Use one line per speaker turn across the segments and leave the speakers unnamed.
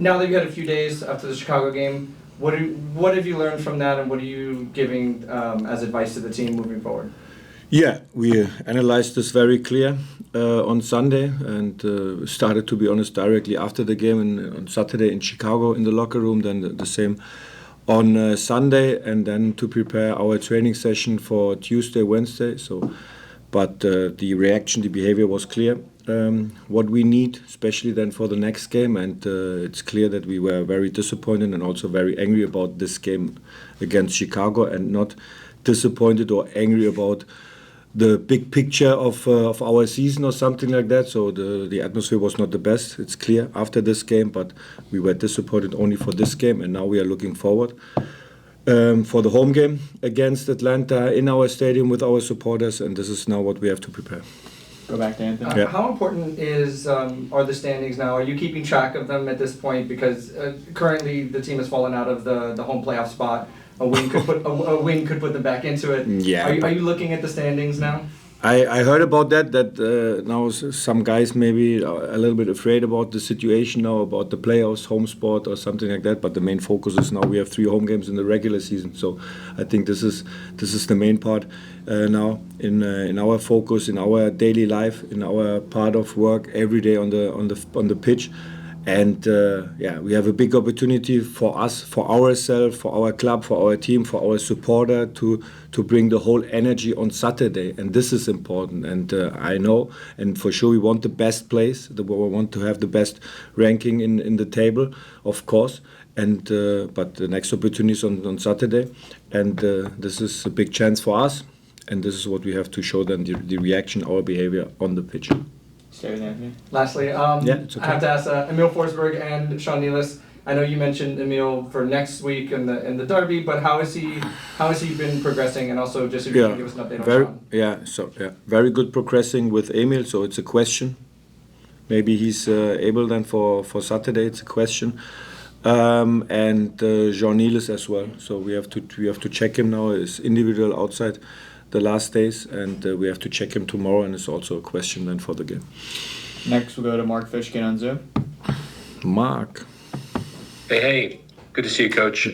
Now that you had a few days after the Chicago game, what have you learned from that, and what are you giving as advice to the team moving forward?
Yeah, we analyzed this very clear on Sunday and started, to be honest, directly after the game on Saturday in Chicago in the locker room, then the same on Sunday, and then to prepare our training session for Tuesday, Wednesday. But the reaction, the behavior was clear. What we need, especially then for the next game, and it's clear that we were very disappointed and also very angry about this game against Chicago, and not disappointed or angry about the big picture of our season or something like that. So the atmosphere was not the best. It's clear after this game, but we were disappointed only for this game, and now we are looking forward for the home game against Atlanta in our stadium with our supporters, and this is now what we have to prepare.
Go back to Anthony.
How important are the standings now? Are you keeping track of them at this point? Because currently the team has fallen out of the home playoff spot. A win could put them back into it.
Yeah.
Are you looking at the standings now?
I heard about that now some guys maybe are a little bit afraid about the situation now, about the playoffs, home sport or something like that. But the main focus is now we have 3 home games in the regular season. So I think this is the main part now in our focus, in our daily life, in our part of work every day on the pitch. And we have a big opportunity for us, for ourselves, for our club, for our team, for our supporter to bring the whole energy on Saturday. And this is important. And I know, and for sure we want the best place. We want to have the best ranking in the table, of course. And but the next opportunity is on Saturday. And this is a big chance for us. And this is what we have to show them, the reaction, our behavior on the pitch.
Stay with Anthony.
Lastly,
it's okay.
I have to ask Emil Forsberg and Sean Nealis. I know you mentioned Emil for next week in the derby, but how has he been progressing? And also, just if you can give us an update on Sean.
Very good progressing with Emil. So it's a question. Maybe he's able then for Saturday. It's a question. And Sean Nealis as well. So we have to check him now. It's individual outside the last days, and we have to check him tomorrow, and it's also a question then for the game.
Next, we'll go to Mark Fishkin on Zoom.
Mark.
Hey, good to see you, Coach.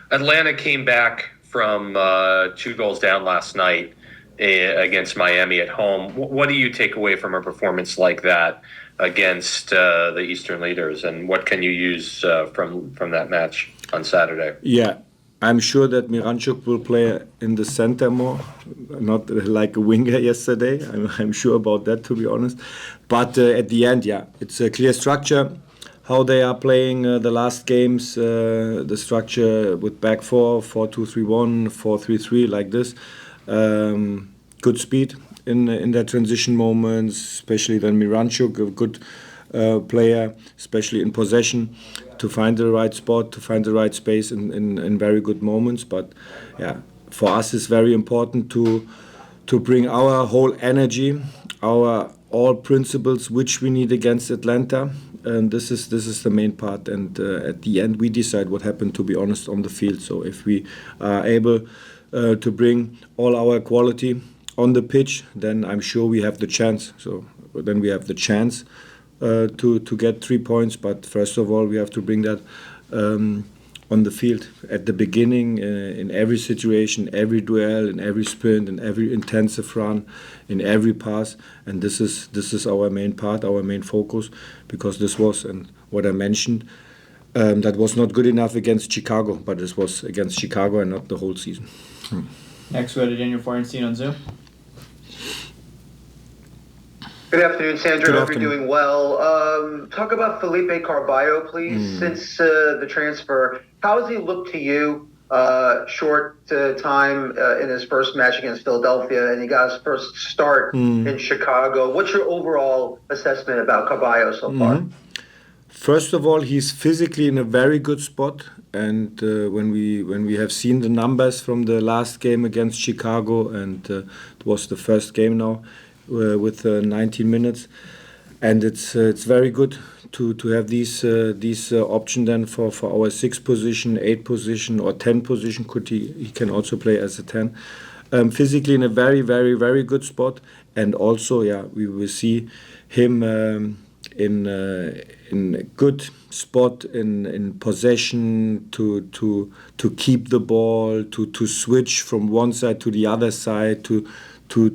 Atlanta came back from 2 goals down last night against Miami at home. What do you take away from a performance like that against the Eastern leaders, and what can you use from that match on Saturday?
Yeah. I'm sure that Miranchuk will play in the center more, not like a winger yesterday. I'm sure about that, to be honest. But at the end, it's a clear structure, how they are playing the last games, the structure with back 4, 4-2-3-1, 4-3-3, like this. Good speed in their transition moments, especially then Miranchuk, a good player, especially in possession, to find the right spot, to find the right space in very good moments. But for us it's very important to bring our whole energy, our all principles which we need against Atlanta, and this is the main part. And at the end we decide what happened, to be honest, on the field. So if we are able to bring all our quality on the pitch, then I'm sure we have the chance. So then we have the chance to get 3 points, but first of all we have to bring that on the field at the beginning, in every situation, every duel, in every sprint, in every intensive run, in every pass. And this is our main part, our main focus, because this was, and what I mentioned, that was not good enough against Chicago, but this was against Chicago and not the whole season.
Next, we go to Daniel Florenstein on Zoom.
Good afternoon, Sandro.
Good
Hope you're doing well. Talk about Felipe Carbo, please. Since the transfer, how has he looked to you? Short time in his first match against Philadelphia, and he got his first start in Chicago. What's your overall assessment about Carbo so far?
First of all, he's physically in a very good spot, and when we have seen the numbers from the last game against Chicago, and it was the first game now, with 19 minutes, and it's very good to have these option then for our 6th position, 8th position, or 10th position. He can also play as a 10. Physically in a very, very, very good spot, and also we will see him in a good spot in possession to keep the ball, to switch from one side to the other side, to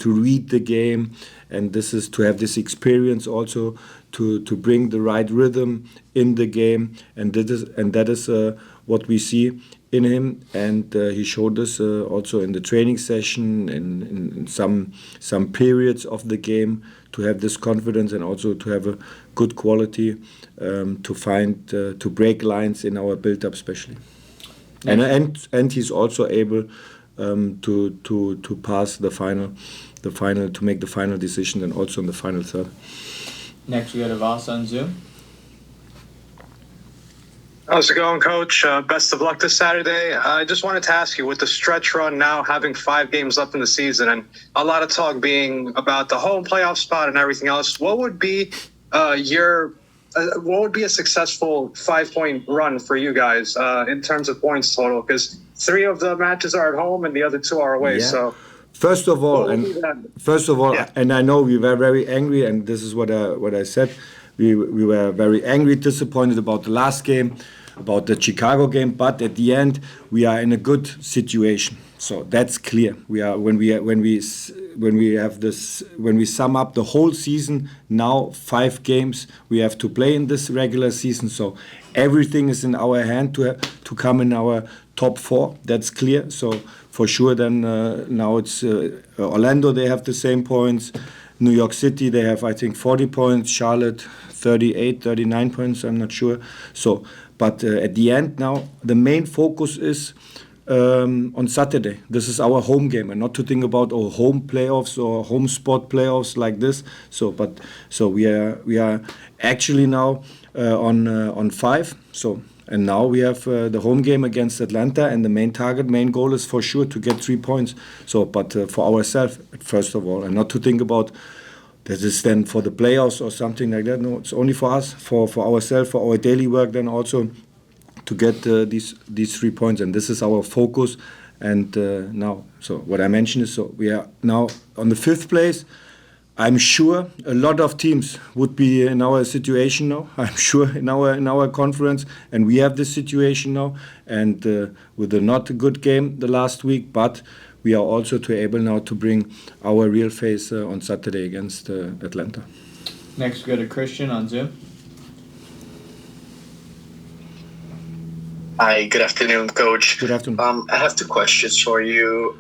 read the game, and this is to have this experience also to bring the right rhythm in the game, and that is what we see in him, and he showed us also in the training session in some periods of the game to have this confidence and also to have a good quality to break lines in our build-up especially. And he's also able to pass the final to make the final decision and also in the final third.
Next we go to Voss on Zoom.
How's it going, Coach? Best of luck this Saturday. I just wanted to ask you, with the stretch run now having 5 games left in the season and a lot of talk being about the home playoff spot and everything else, what would be a successful 5-point run for you guys in terms of points total? Because 3 of the matches are at home and the other 2 are away.
Yeah.
So
First of all,
Yeah.
and I know we were very angry, and this is what I said. We were very angry, disappointed about the last game, about the Chicago game. But at the end, we are in a good situation. So that's clear. We are when we sum up the whole season. Now 5 games we have to play in this regular season. So everything is in our hand to come in our top 4. That's clear. So for sure, then now it's Orlando. They have the same points. New York City, they have, I think, 40 points. Charlotte, 38, 39 points. I'm not sure. So, but at the end now, the main focus is on Saturday. This is our home game, and not to think about our home playoffs or home spot playoffs like this. So we are actually now on 5. So. And now we have the home game against Atlanta, and the main goal is for sure to get 3 points. So, but for ourselves, first of all, and not to think about that is then for the playoffs or something like that. No, it's only for us, for ourselves, for our daily work. Then also to get these 3 points, and this is our focus. And now, so what I mentioned is, so we are now on the 5th place. I'm sure a lot of teams would be in our situation now. I'm sure in our conference, and we have this situation now. And with a not good game the last week, but we are also able now to bring our real face on Saturday against Atlanta.
Next, we go to Christian on Zoom.
Hi, good afternoon, Coach.
Good afternoon.
I have 2 questions for you.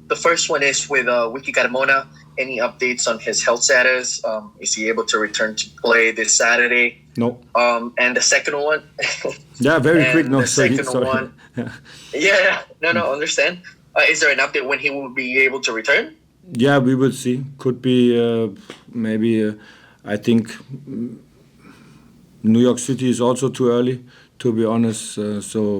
The first one is with Wiki Carmona. Any updates on his health status? Is he able to return to play this Saturday?
No.
And the second one.
Yeah, very quick. No,
the second
sorry.
one. Yeah. No, understand. Is there an update when he will be able to return?
Yeah, we will see. Could be maybe. I think New York City is also too early, to be honest.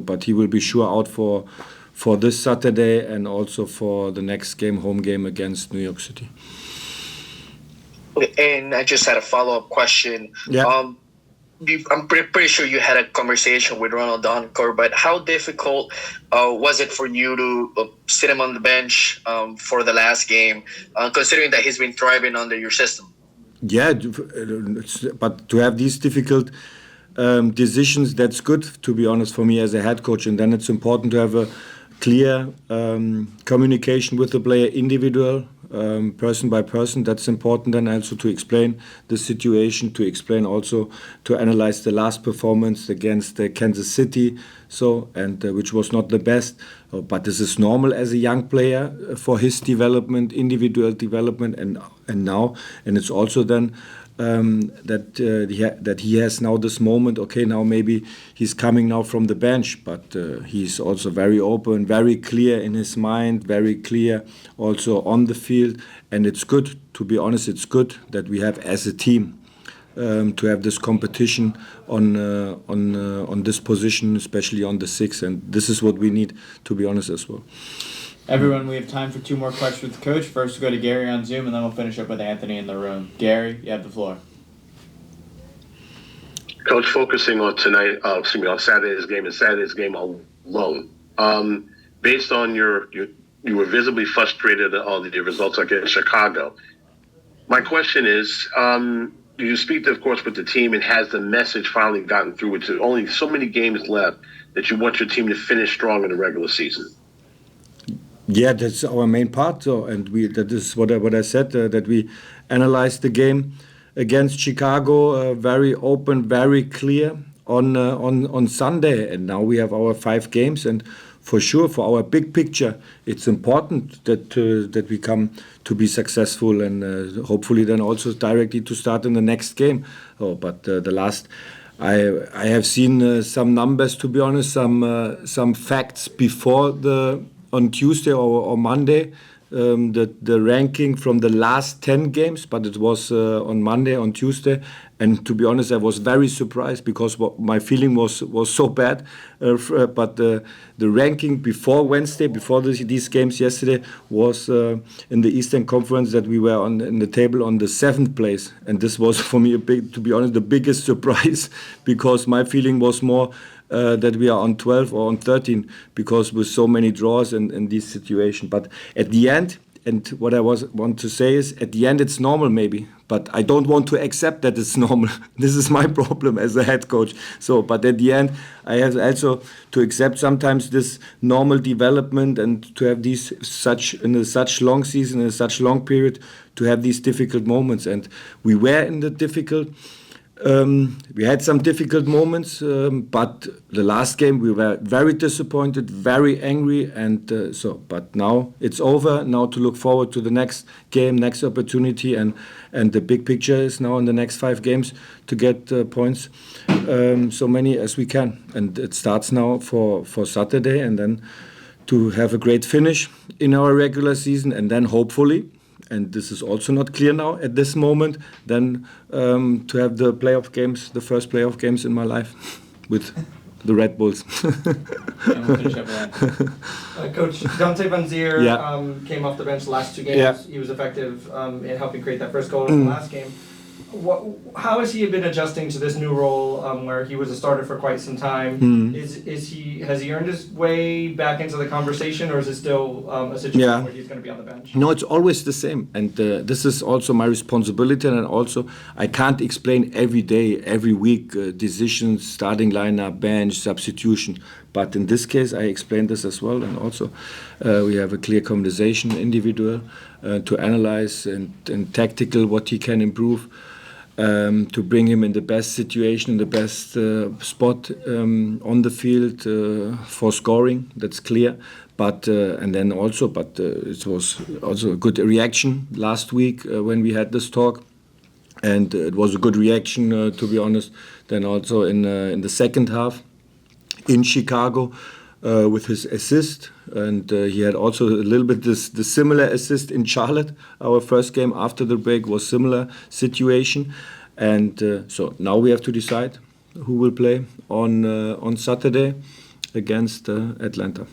But he will be sure out for this Saturday and also for the next game, home game against New York City.
And I just had a follow-up question.
Yeah.
I'm pretty sure you had a conversation with Ronald Donkor, but how difficult was it for you to sit him on the bench for the last game, considering that he's been thriving under your system?
Yeah, but to have these difficult decisions, that's good, to be honest, for me as a head coach. And then it's important to have a clear communication with the player, individual, person by person. That's important. Then also to explain the situation, to explain also to analyze the last performance against Kansas City, which was not the best. But this is normal as a young player for his development, individual development, and it's also then. That he has now this moment. Okay, now maybe he's coming now from the bench, but he's also very open, very clear in his mind, very clear also on the field, and it's good. To be honest, it's good that we have as a team to have this competition on this position, especially on the 6, and this is what we need. To be honest as well.
Everyone, we have time for 2 more questions with the coach. First, we'll go to Gary on Zoom, and then we'll finish up with Anthony in the room. Gary, you have the floor.
Coach, focusing on on Saturday's game and Saturday's game alone. Based on you were visibly frustrated at all the results against Chicago. My question is, you speak, of course, with the team, and has the message finally gotten through? It's only so many games left that you want your team to finish strong in the regular season.
Yeah, that's our main part. So, and that is what I said, that we analyzed the game against Chicago very open, very clear on Sunday, and now we have our 5 games, and for sure, for our big picture, it's important that we come to be successful, and hopefully then also directly to start in the next game. But the last, I have seen some numbers, to be honest, some facts before on Tuesday or Monday. The ranking from the last 10 games, but it was on Monday, on Tuesday, and to be honest, I was very surprised because my feeling was so bad. But the ranking before Wednesday, before these games yesterday, was in the Eastern Conference that we were in the table on the 7th place, and this was for me to be honest, the biggest surprise because my feeling was more that we are on 12 or on 13 because with so many draws in this situation. But at the end, and what I want to say is, at the end it's normal maybe, but I don't want to accept that it's normal. This is my problem as a head coach. So, but at the end, I have also to accept sometimes this normal development and to have these such long season, in such long period, to have these difficult moments. And we were in the difficult. We had some difficult moments, but the last game we were very disappointed, very angry, and but now it's over. Now to look forward to the next game, next opportunity, and the big picture is now in the next 5 games to get points, so many as we can, and it starts now for Saturday, and then to have a great finish in our regular season, and then hopefully. And this is also not clear now at this moment, then to have the playoff games, the first playoff games in my life with the Red Bulls.
And we'll finish up with that.
Coach Dante Vanoli came off the bench the last 2 games.
Yeah.
He was effective in helping create that first goal in the last game. How has he been adjusting to this new role where he was a starter for quite some time? Has he earned his way back into the conversation, or is it still a situation where he's going to be on the bench?
No, it's always the same, and this is also my responsibility, and also I can't explain every day, every week decisions, starting lineup, bench, substitution. But in this case, I explained this as well, and also we have a clear conversation, individual, to analyze and tactical what he can improve. To bring him in the best situation, in the best spot on the field for scoring. That's clear. But and then also, it was also a good reaction last week when we had this talk, and it was a good reaction to be honest. Then also in the second half in Chicago. With his assist, and he had also a little bit the similar assist in Charlotte. Our first game after the break was similar situation, and so now we have to decide who will play on Saturday against Atlanta.